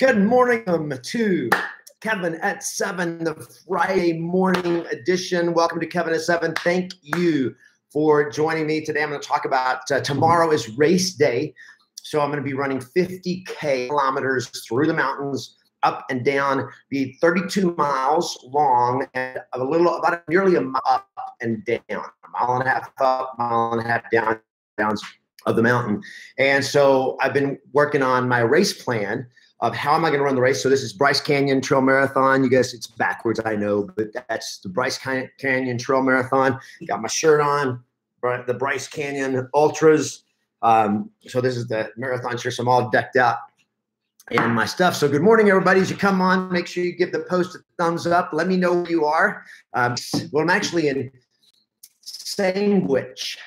Good morning to Kevin at 7, the Friday morning edition. Welcome to Kevin at 7. Thank you for joining me today. I'm going to talk about tomorrow is race day. So I'm going to be running 50 kilometers through the mountains, up and down, be 32 miles long and nearly a mile up and down, a mile and a half up, mile and a half down of the mountain. And so I've been working on my race plan of how am I going to run the race. So this is Bryce Canyon Trail Marathon. You guys, it's backwards, I know, but that's the Bryce Canyon Trail Marathon. Got my shirt on, the Bryce Canyon Ultras. So this is the marathon shirt. So I'm all decked out in my stuff. So good morning, everybody. As you come on, make sure you give the post a thumbs up. Let me know where you are. Well, I'm actually in Sandwich.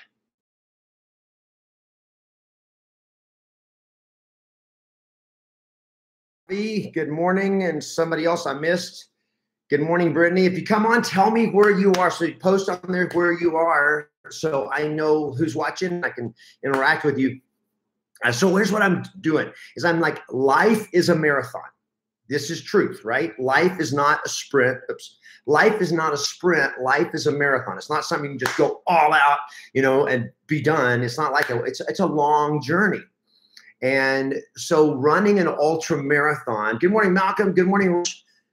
Good morning, and somebody else I missed. Good morning, Brittany. If you come on, tell me where you are. So you post on there where you are so I know who's watching. I can interact with you. So here's what I'm doing is I'm like, life is a marathon. This is truth, right? Life is not a sprint. Oops. Life is not a sprint. Life is a marathon. It's not something you just go all out, and be done. It's not like it's a long journey. And so running an ultra marathon. Good morning, Malcolm. Good morning.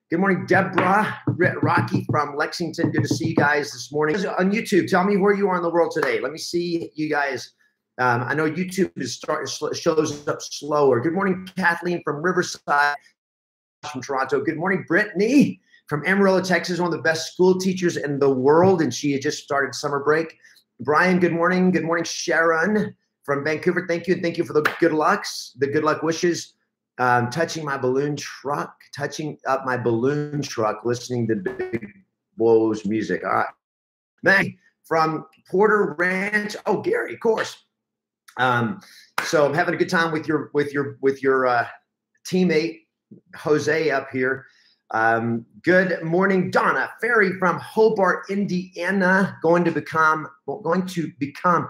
Good morning, Deborah. Rocky from Lexington. Good to see you guys this morning. On YouTube, tell me where you are in the world today. Let me see you guys. I know YouTube shows up slower. Good morning, Kathleen from Riverside, from Toronto. Good morning, Brittany from Amarillo, Texas, one of the best school teachers in the world, and she had just started summer break. Brian, good morning. Good morning, Sharon from Vancouver. Thank you. Thank you for the good luck wishes. Touching up my balloon truck, listening to Big Wo's music. All right. Maggie from Porter Ranch. Oh, Gary, of course. So I'm having a good time with your teammate Jose up here. Good morning, Donna Ferry from Hobart, Indiana. You're coming to become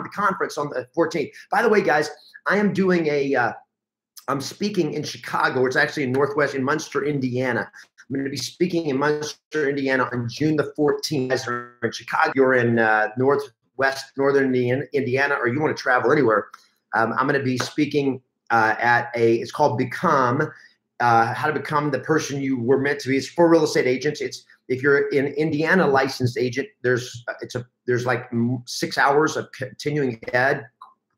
the conference on the 14th. By the way, guys, I am doing I'm speaking in Chicago. It's actually in Munster, Indiana. I'm going to be speaking in Munster, Indiana on June the 14th. You guys are in Chicago. You're in northern Indiana, or you want to travel anywhere. I'm going to be speaking it's called Become. How to become the person you were meant to be. It's for real estate agents. If you're an Indiana licensed agent, there's like 6 hours of continuing ed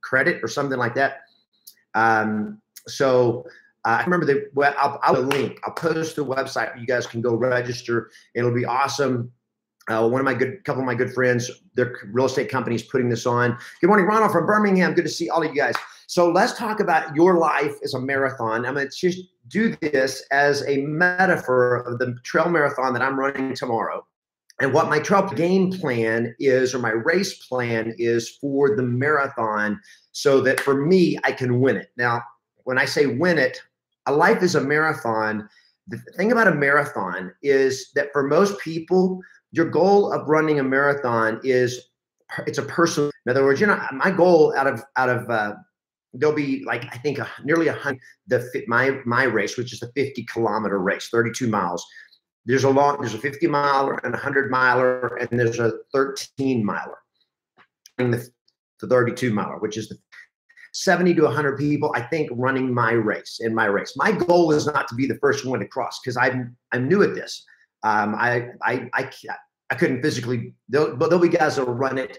credit or something like that. So I remember I'll link. I'll post the website. You guys can go register. It'll be awesome. Couple of my good friends, their real estate companies putting this on. Good morning, Ronald from Birmingham. Good to see all of you guys. So let's talk about your life as a marathon. I'm going to just do this as a metaphor of the trail marathon that I'm running tomorrow, and what my trail game plan is, or my race plan is for the marathon, so that for me, I can win it. Now, when I say win it, a life is a marathon. The thing about a marathon is that for most people, your goal of running a marathon it's a personal. In other words, my goal out of there'll be like, I think nearly 100, my race, which is the 50 kilometer race, 32 miles. There's a 50 miler and a 100 miler, and there's a 13 miler. The 32 miler, which is the 70 to 100 people, I think, running my race. My goal is not to be the first one to cross, because I'm new at this. I couldn't physically. There'll be guys that will run it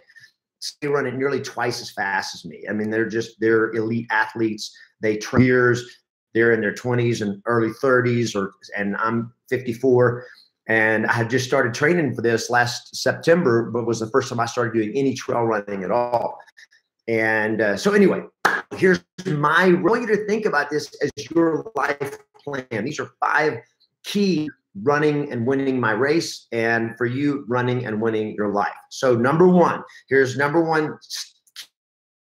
nearly twice as fast as me. I mean, they're elite athletes. They train years. They're in their 20s and early 30s, and I'm 54. And I had just started training for this last September, but was the first time I started doing any trail running at all. And so anyway, I want you to think about this as your life plan. These are 5 key running and winning my race, and for you, running and winning your life. So here's number one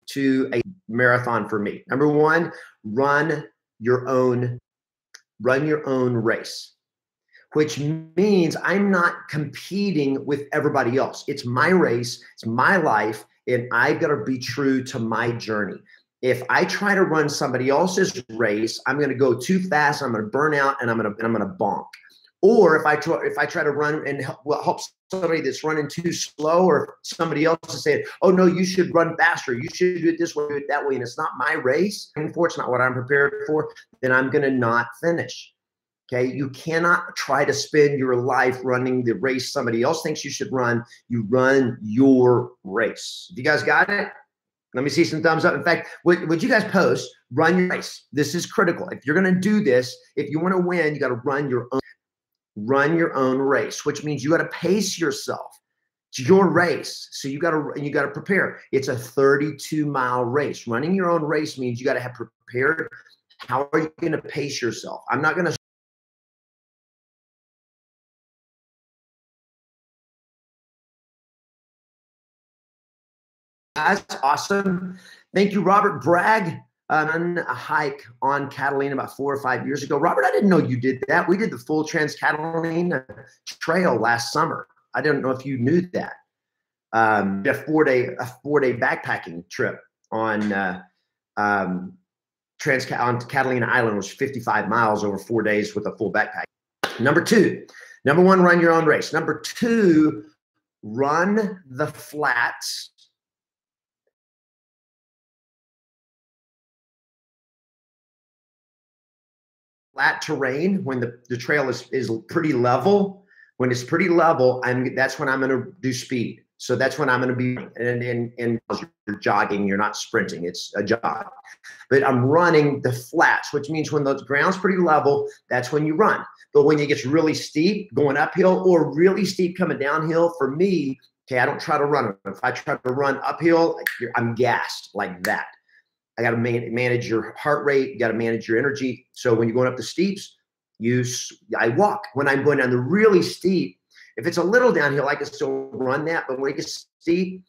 to a marathon for me. Number 1, run your own race, which means I'm not competing with everybody else. It's my race, it's my life, and I've got to be true to my journey. if I try to run somebody else's race, I'm going to go too fast. I'm going to burn out, and I'm going to bonk. Or if I try to run and help somebody that's running too slow, or somebody else is saying, "Oh no, you should run faster. You should do it this way, do it that way," and it's not my race, and it's not what I'm prepared for, then I'm going to not finish. Okay, you cannot try to spend your life running the race somebody else thinks you should run. You run your race. If you guys got it? Let me see some thumbs up. In fact, would you guys post, run your race? This is critical. If you're going to do this, if you want to win, you got to run your own race, which means you got to pace yourself. It's your race. So you got to prepare. It's a 32-mile race. Running your own race means you got to have prepared. How are you going to pace yourself? I'm not going to. That's awesome. Thank you, Robert Bragg. On a hike on Catalina about 4 or 5 years ago. Robert, I didn't know you did that. We did the full Trans-Catalina Trail last summer. I didn't know if you knew that. A four-day backpacking trip on Catalina Island, which was 55 miles over 4 days with a full backpack. Number one, run your own race. Number two, run the flats. Flat terrain, when the trail is pretty level. When it's pretty level, that's when I'm going to do speed. So that's when I'm going to be, and you're jogging, you're not sprinting, it's a jog. But I'm running the flats, which means when the ground's pretty level, that's when you run. But when it gets really steep going uphill, or really steep coming downhill, for me, okay, I don't try to run. If I try to run uphill, I'm gassed like that. I got to manage your heart rate. You got to manage your energy. So when you're going up the steeps, I walk. When I'm going down the really steep, if it's a little downhill, I can still run that. But when it gets steep,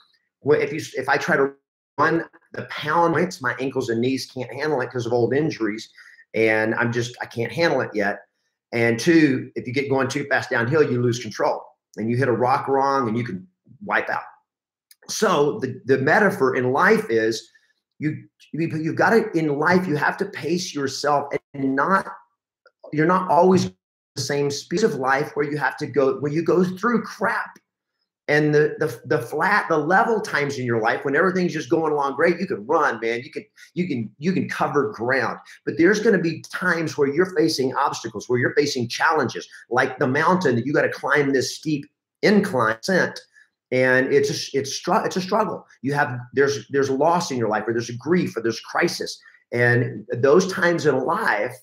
if I try to run the pound points, my ankles and knees can't handle it because of old injuries, and I can't handle it yet. And two, if you get going too fast downhill, you lose control, and you hit a rock wrong, and you can wipe out. So the metaphor in life is, you've got to, in life, you have to pace yourself, and you're not always the same speed of life where you have to go, when you go through crap, and the level times in your life when everything's just going along great, you can run, man. You can cover ground. But there's going to be times where you're facing obstacles, where you're facing challenges, like the mountain that you got to climb this steep incline ascent. And it's a struggle. There's loss in your life, or there's a grief, or there's crisis. And those times in life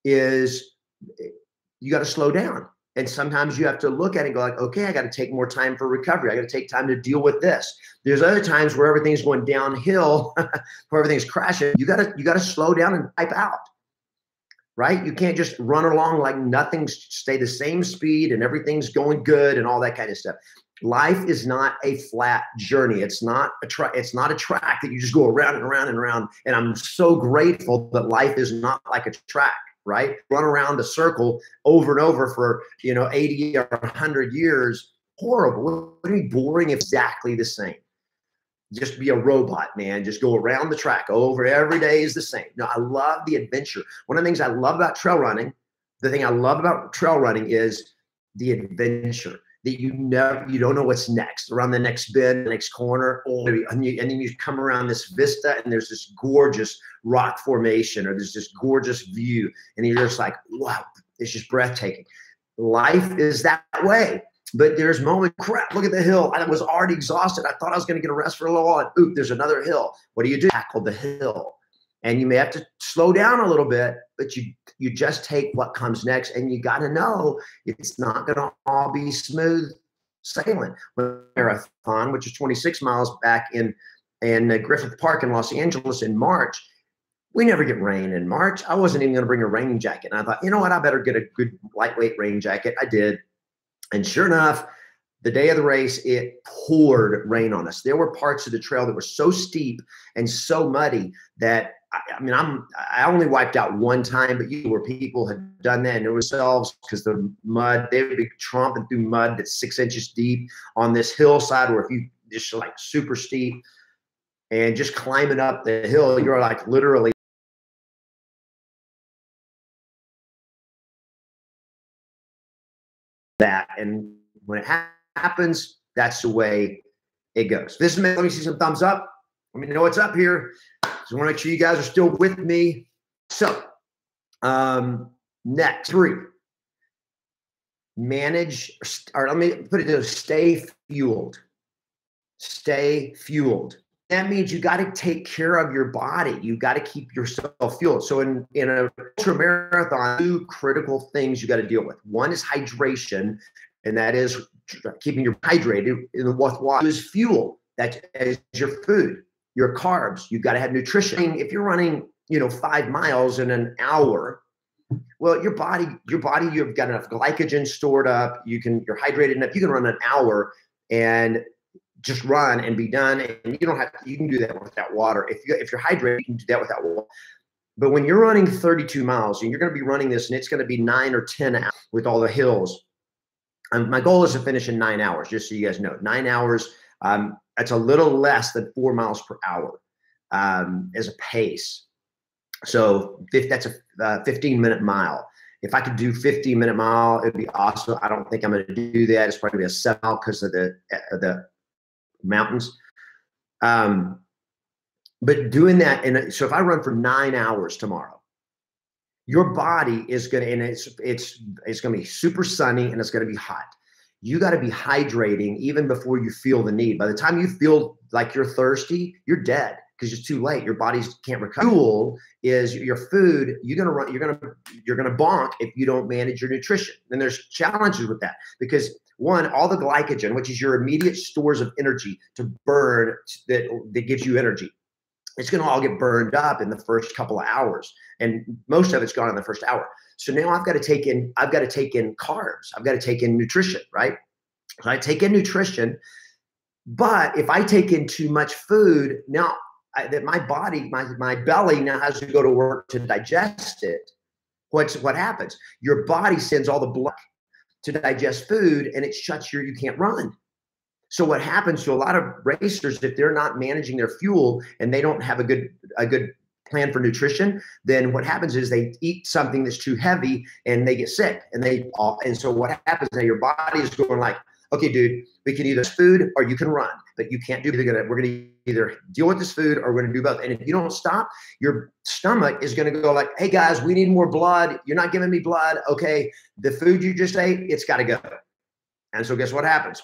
is, you got to slow down. And sometimes you have to look at it and go like, okay, I got to take more time for recovery. I got to take time to deal with this. There's other times where everything's going downhill, where everything's crashing. You got to slow down and pipe out. Right? You can't just run along like nothing's, stay the same speed and everything's going good and all that kind of stuff. Life is not a flat journey. It's not a track that you just go around and around and around. And I'm so grateful that life is not like a track, right? Run around a circle over and over for 80 or 100 years. Horrible. Wouldn't it be boring? Exactly the same. Just be a robot, man. Just go around the track over. Every day is the same. No, I love the adventure. One of the things I love about trail running, the thing I love about trail running is the adventure. That you don't know what's next, around the next bend, the next corner, and then you come around this vista, and there's this gorgeous rock formation, or there's this gorgeous view, and you're just like, wow, it's just breathtaking. Life is that way. But there's moments, crap, look at the hill. I was already exhausted. I thought I was going to get a rest for a little while. And oop, there's another hill. What do? Tackle the hill. And you may have to slow down a little bit, but you just take what comes next. And you got to know it's not going to all be smooth sailing. Marathon, which is 26 miles back in Griffith Park in Los Angeles in March. We never get rain in March. I wasn't even going to bring a rain jacket. And I thought, you know what? I better get a good lightweight rain jacket. I did. And sure enough, the day of the race, it poured rain on us. There were parts of the trail that were so steep and so muddy that, I only wiped out one time, but where people had done that, and it was themselves, because the mud, they would be tromping through mud that's 6 inches deep on this hillside, where if you just like super steep. and just climbing up the hill, you're like literally that. And when it happens, that's the way it goes. This is, let me see some thumbs up. Let me know what's up here. Just want to make sure you guys are still with me. So, next 3, manage, or let me put it this: stay fueled. Stay fueled. That means you got to take care of your body. You got to keep yourself fueled. So in a ultra marathon, 2 critical things you got to deal with. One is hydration, and that is keeping you hydrated. And what water is fuel. That is your food, your carbs. You got to have nutrition. If you're running, 5 miles in an hour, well, your body, you've got enough glycogen stored up. You're hydrated enough. You can run an hour and just run and be done. And you can do that without water. If you're hydrated, you can do that without water. But when you're running 32 miles and you're going to be running this, and it's going to be 9 or 10 hours with all the hills, my goal is to finish in 9 hours, just so you guys know. 9 hours, that's a little less than 4 miles per hour as a pace. So that's a 15-minute mile. If I could do 15-minute mile, it'd be awesome. I don't think I'm going to do that. It's probably a 7 mile because of the mountains. But doing that, and so if I run for 9 hours tomorrow, your body is going to, and it's going to be super sunny and it's going to be hot. You got to be hydrating even before you feel the need. By the time you feel like you're thirsty, you're dead because it's too late. Your body can't recover. Fuel is your food. You're gonna bonk if you don't manage your nutrition. And there's challenges with that because one, all the glycogen, which is your immediate stores of energy to burn, that gives you energy, it's going to all get burned up in the first couple of hours, and most of it's gone in the first hour. So now I've got to take in carbs. I've got to take in nutrition, right? So I take in nutrition, but if I take in too much food, now that my body, my belly now has to go to work to digest it. What happens? Your body sends all the blood to digest food, and it shuts you can't run. So what happens to a lot of racers, if they're not managing their fuel and they don't have a good plan for nutrition, then what happens is they eat something that's too heavy and they get sick. And so what happens is your body is going like, okay, dude, we can either food or you can run, but you can't do either. We're going to either deal with this food or we're going to do both. And if you don't stop, your stomach is going to go like, hey guys, we need more blood. You're not giving me blood. Okay, the food you just ate, it's got to go. And so guess what happens?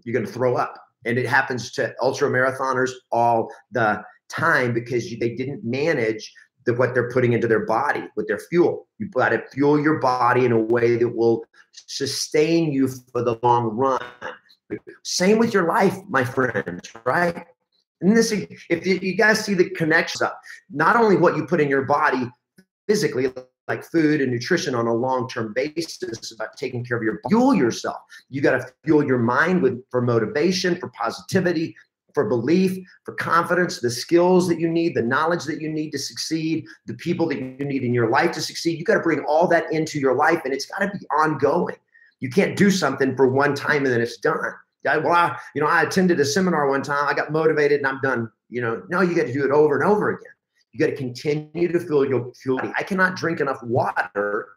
You're going to throw up. And it happens to ultra marathoners all the time because they didn't manage what they're putting into their body with their fuel. You got to fuel your body in a way that will sustain you for the long run. Same with your life, my friends, right? And this, if you guys see the connections up, not only what you put in your body physically, like food and nutrition on a long-term basis, about taking care of your body. Fuel yourself. You got to fuel your mind for motivation, for positivity, for belief, for confidence, the skills that you need, the knowledge that you need to succeed, the people that you need in your life to succeed. You got to bring all that into your life, and it's got to be ongoing. You can't do something for one time and then it's done. I attended a seminar one time. I got motivated and I'm done. No, you got to do it over and over again. You got to continue to fuel your body. I cannot drink enough water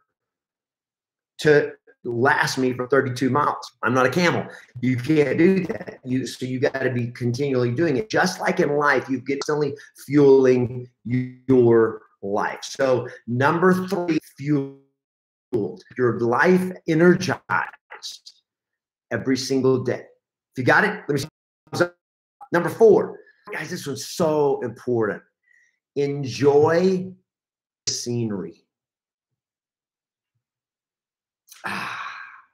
to last me for 32 miles. I'm not a camel. You can't do that. So you got to be continually doing it. Just like in life, you get constantly fueling your life. So number 3, fueled. Your life energized every single day. If you got it, let me see. Number 4, guys, this one's so important. Enjoy the scenery.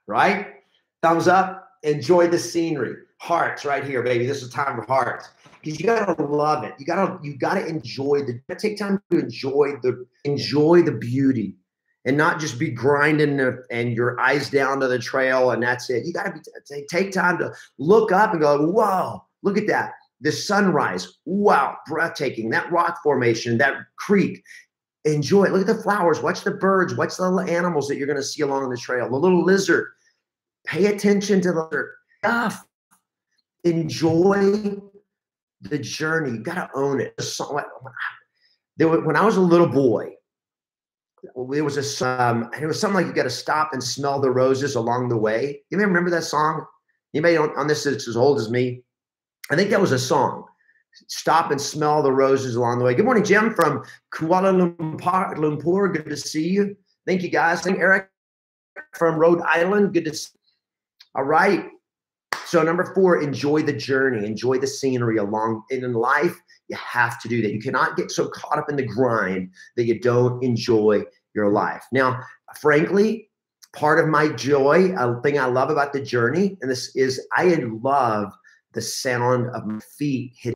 Right? Thumbs up. Enjoy the scenery. Hearts right here, baby. This is time for hearts. Because you gotta love it. You gotta enjoy take time to enjoy the beauty, and not just be grinding and your eyes down to the trail and that's it. You gotta take time to look up and go, whoa, look at that. The sunrise, wow, breathtaking. That rock formation, that creek, enjoy it. Look at the flowers, watch the birds, watch the little animals that you're gonna see along the trail. The little lizard, pay attention to the stuff. Enjoy the journey. You got to own it. When I was a little boy, there was and it was something like, you got to stop and smell the roses along the way. You may remember that song? Anybody on this that's as old as me? I think that was a song. Stop and smell the roses along the way. Good morning, Jim from Kuala Lumpur. Good to see you. Thank you, guys. Thank Eric from Rhode Island. Good to see you. All right. So number 4, enjoy the journey. Enjoy the scenery along. In life, you have to do that. You cannot get so caught up in the grind that you don't enjoy your life. Now, frankly, part of my joy, a thing I love about the journey, and this is I love the sound of my feet hitting.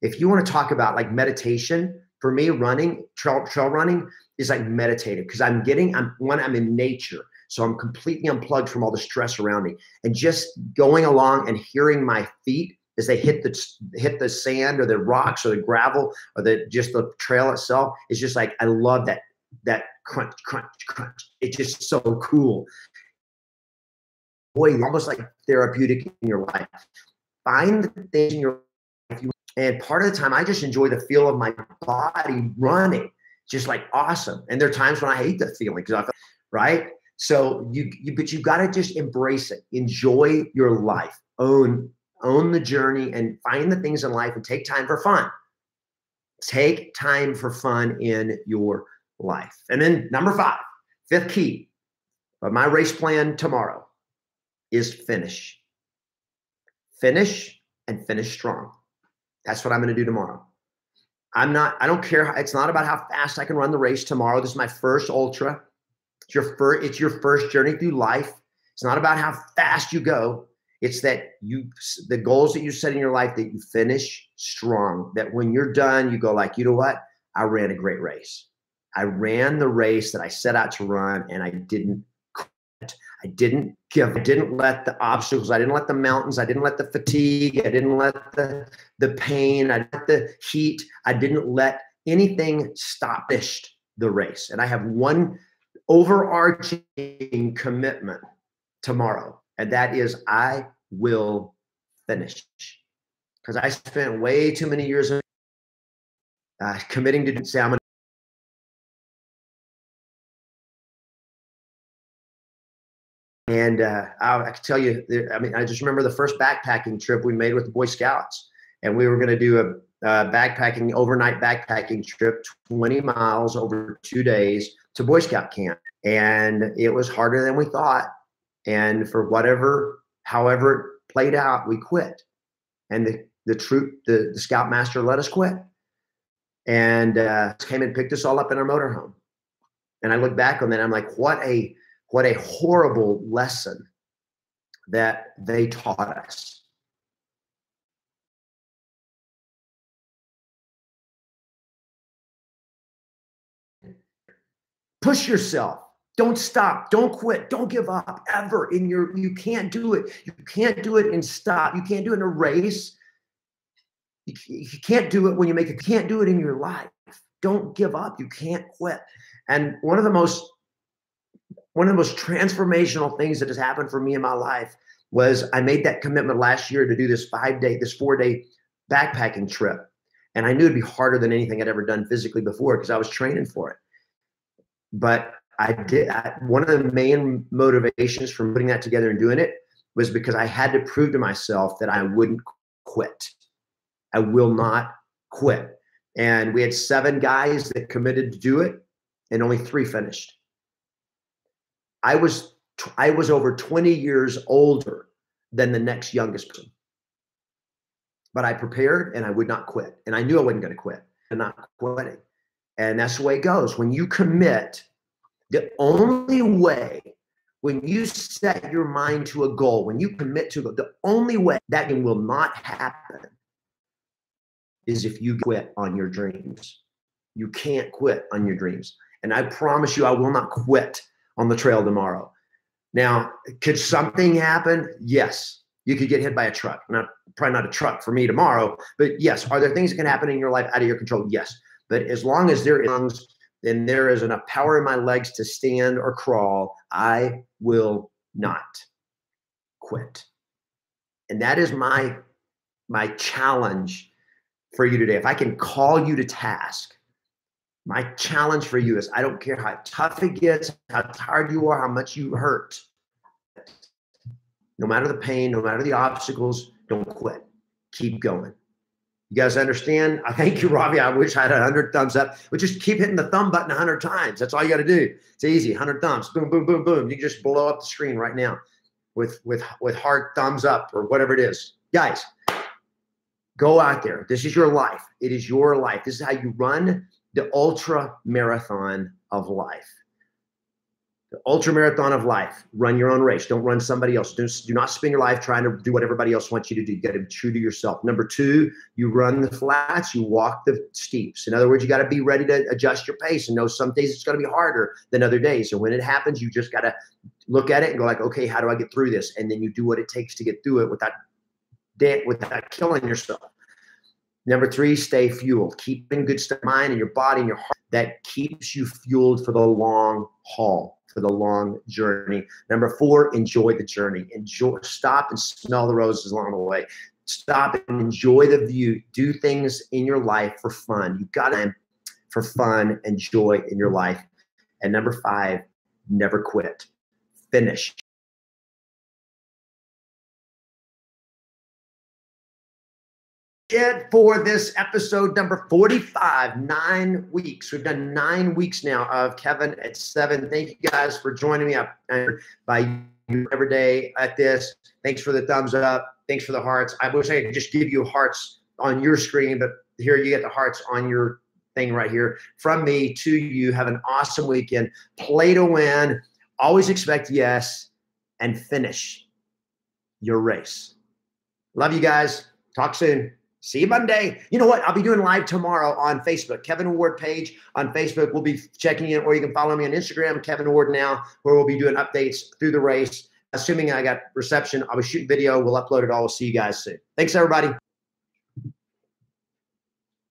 If you want to talk about like meditation, for me, running, trail running is like meditative, because I'm in nature. So I'm completely unplugged from all the stress around me, and just going along and hearing my feet as they hit the sand or the rocks or the gravel or just the trail itself is just like, I love that crunch, crunch, crunch. It's just so cool. Boy, almost like therapeutic in your life. Find the things in your life, and part of the time I just enjoy the feel of my body running, just like awesome. And there are times when I hate that feeling, because I feel, right? So but you got to just embrace it. Enjoy your life. Own the journey, and find the things in life, and take time for fun. Take time for fun in your life. And then number 5, 5th key of my race plan tomorrow is finish. Finish and finish strong. That's what I'm going to do tomorrow. I don't care. It's not about how fast I can run the race tomorrow. This is my first ultra. It's your first journey through life. It's not about how fast you go. It's that the goals that you set in your life, that you finish strong, that when you're done, you go like, you know what? I ran a great race. I ran the race that I set out to run, and I didn't quit. I didn't let the obstacles, I didn't let the mountains, I didn't let the fatigue, I didn't let the pain, I didn't let the heat, I didn't let anything stop the race. And I have one overarching commitment tomorrow, and that is I will finish, because I spent way too many years committing to say I'm going to. And I can tell you, I just remember the first backpacking trip we made with the Boy Scouts, and we were going to do a overnight backpacking trip, 20 miles over 2 days to Boy Scout camp. And it was harder than we thought. And for however it played out, we quit. And the Scoutmaster let us quit, and came and picked us all up in our motorhome. And I look back on that, I'm like, what a horrible lesson that they taught us. Push yourself. Don't stop. Don't quit. Don't give up ever. You can't do it. You can't do it and stop. You can't do it in a race. You can't do it when you can't do it in your life. Don't give up. You can't quit. And one of the most transformational things that has happened for me in my life was I made that commitment last year to do this 4-day backpacking trip. And I knew it'd be harder than anything I'd ever done physically before, because I was training for it. But one of the main motivations for putting that together and doing it was because I had to prove to myself that I wouldn't quit. I will not quit. And we had 7 guys that committed to do it, and only 3 finished. I was over 20 years older than the next youngest person. But I prepared, and I would not quit. And I knew I wasn't going to quit. I'm not quitting. And that's the way it goes. When you commit, the only way, when you set your mind to a goal, when you commit to it, the only way that will not happen is if you quit on your dreams. You can't quit on your dreams. And I promise you, I will not quit on the trail tomorrow. Now, could something happen? Yes. You could get hit by a truck. Probably not a truck for me tomorrow, but yes. Are there things that can happen in your life out of your control? Yes. But as long as there is enough power in my legs to stand or crawl, I will not quit. And that is my challenge for you today, if I can call you to task, my challenge for you is I don't care how tough it gets, how tired you are, how much you hurt. No matter the pain, no matter the obstacles, don't quit. Keep going. You guys understand? I thank you, Ravi. I wish I had 100 thumbs up. But just keep hitting the thumb button 100 times. That's all you got to do. It's easy. 100 thumbs. Boom, boom, boom, boom. You can just blow up the screen right now with hard thumbs up or whatever it is. Guys, go out there. This is your life. It is your life. This is how you run the ultra marathon of life. The ultra marathon of life. Run your own race. Don't run somebody else. Do not spend your life trying to do what everybody else wants you to do. You got to be true to yourself. Number two, you run the flats, you walk the steeps. In other words, you got to be ready to adjust your pace and know some days it's going to be harder than other days. So when it happens, you just got to look at it and go like, okay, how do I get through this? And then you do what it takes to get through it without killing yourself. Number three, stay fueled. Keep in good state of mind and your body and your heart. That keeps you fueled for the long haul, for the long journey. Number four, enjoy the journey. Stop and smell the roses along the way. Stop and enjoy the view. Do things in your life for fun. You've got time for fun and joy in your life. And number five, never quit. Finish. It for this episode number 45, 9 weeks. We've done 9 weeks now of Kevin at 7. Thank you guys for joining me up by you every day at this. Thanks for the thumbs up. Thanks for the hearts. I wish I could just give you hearts on your screen, but here you get the hearts on your thing right here. From me to you, have an awesome weekend. Play to win. Always expect yes, and finish your race. Love you guys. Talk soon. See you Monday. You know what? I'll be doing live tomorrow on Facebook. Kevin Ward page on Facebook. We'll be checking in, or you can follow me on Instagram, Kevin Ward Now, where we'll be doing updates through the race. Assuming I got reception, I'll be shooting video. We'll upload it all. We'll see you guys soon. Thanks, everybody.